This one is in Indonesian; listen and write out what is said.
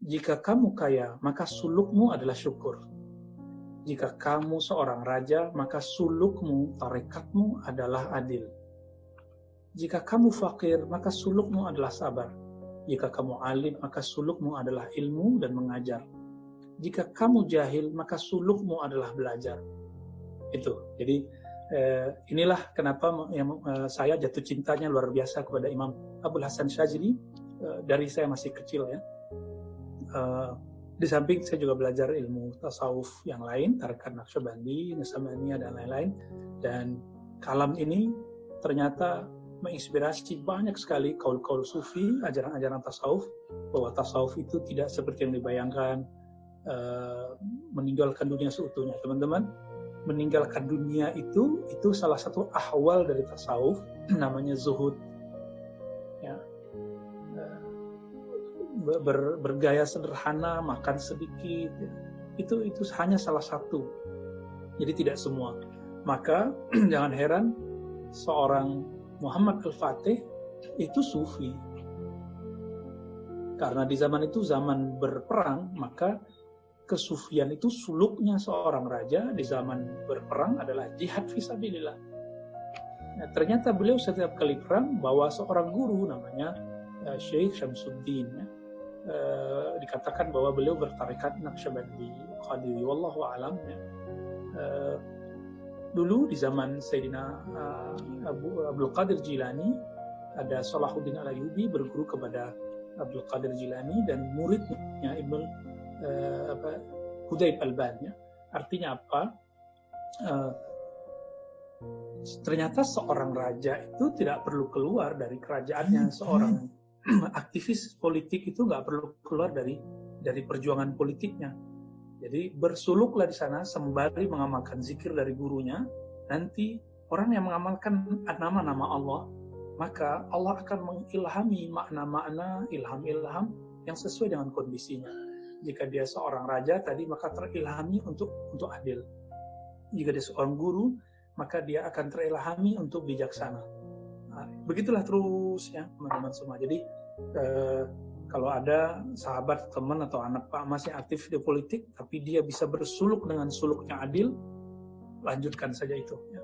Jika kamu kaya, maka sulukmu adalah syukur. Jika kamu seorang raja, maka sulukmu, tarekatmu adalah adil. Jika kamu fakir, maka sulukmu adalah sabar. Jika kamu alim, maka sulukmu adalah ilmu dan mengajar. Jika kamu jahil, maka sulukmu adalah belajar. Itu. Jadi inilah kenapa saya jatuh cintanya luar biasa kepada Imam Abul Hasan Syadzili dari saya masih kecil ya. Di samping saya juga belajar ilmu tasawuf yang lain, Tarekat Naqsyabandi, Naqsyabandiyah dan lain-lain. Dan kalam ini ternyata menginspirasi banyak sekali kaul-kaul sufi, ajaran-ajaran tasawuf, bahwa tasawuf itu tidak seperti yang dibayangkan, meninggalkan dunia seutuhnya. Teman-teman, meninggalkan dunia itu salah satu ahwal dari tasawuf, namanya zuhud. Ya. Bergaya sederhana, makan sedikit, ya. Itu hanya salah satu. Jadi tidak semua. Maka jangan heran seorang Muhammad Al-Fatih itu sufi. Karena di zaman itu zaman berperang, maka kesufian itu suluknya seorang raja di zaman berperang adalah jihad fisabilillah. Nah, ternyata beliau setiap kali perang bawa seorang guru namanya Syekh Syamsuddin. Ya. Dikatakan bahwa beliau bertarekat Naqsyabandi Qadiri, wallahu a'lam. Ya. Dulu di zaman Sayyidina Abdul Qadir Jilani, ada Salahuddin Al-Ayyubi berguru kepada Abdul Qadir Jilani dan muridnya Ibnu Hudayb Al-Ban. Ya. Artinya apa? Ternyata seorang raja itu tidak perlu keluar dari kerajaannya. Seorang aktivis politik itu nggak perlu keluar dari perjuangan politiknya. Jadi bersuluklah di sana sembari mengamalkan zikir dari gurunya. Nanti orang yang mengamalkan nama-nama Allah, maka Allah akan mengilhami makna-makna, ilham-ilham yang sesuai dengan kondisinya. Jika dia seorang raja tadi, maka terilhami untuk adil. Jika dia seorang guru, maka dia akan terilhami untuk bijaksana. Nah, begitulah terus ya teman-teman semua. Jadi kalau ada sahabat, teman atau anak Pak Mas yang aktif di politik, tapi dia bisa bersuluk dengan suluknya adil, lanjutkan saja itu. Ya.